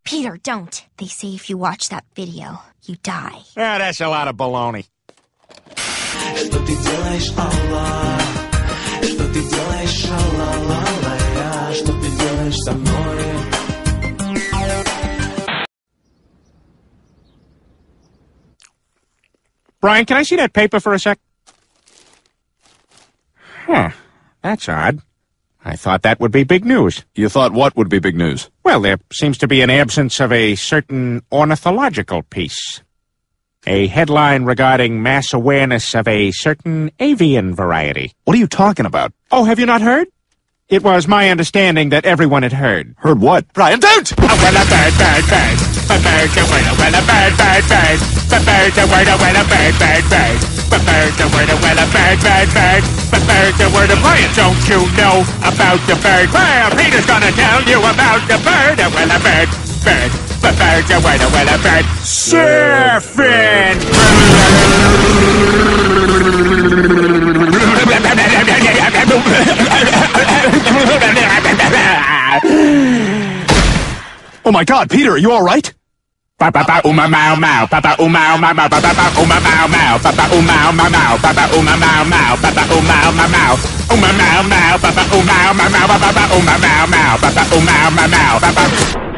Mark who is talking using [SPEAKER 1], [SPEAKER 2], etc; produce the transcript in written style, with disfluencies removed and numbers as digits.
[SPEAKER 1] Peter, don't. They say if you watch that video, you die.
[SPEAKER 2] Yeah, that's a lot of baloney.
[SPEAKER 3] Что ты делаешь, Алла? Что ты делаешь, ла-ла-ла-ла-я? Что ты делаешь со мной?
[SPEAKER 2] Brian, can I see that paper for a sec? Huh. That's odd. I thought that would be big news.
[SPEAKER 4] You thought what would be big news?
[SPEAKER 2] Well, there seems to be an absence of a certain ornithological piece. A headline regarding mass awareness of a certain avian variety.
[SPEAKER 4] What are you talking about?
[SPEAKER 2] Oh, have you not heard? It was my understanding that everyone had heard.
[SPEAKER 4] Heard what?
[SPEAKER 2] Brian, don't! Oh, well, a bird, bird, bird. A bird, a word, well, a bird, bird, bird. A bird, a word, well, a bird, bird, bird. A bird, a word, well, a bird, bird, bird. A bird, a word, Brian, don't you know about the bird? Well, Peter's gonna tell you about the bird. Well, a bird, bird. A bird, a word, well, a bird. Surfing!
[SPEAKER 4] Oh my God, Peter, are you all right?
[SPEAKER 2] Papa uma mau mau, papa uma mau mau, papa uma mau mau, papa uma mau mau, papa uma mau mau, papa uma mau mau, uma mau mau, papa uma mau mau, papa uma mau mau, papa uma mau mau, papa.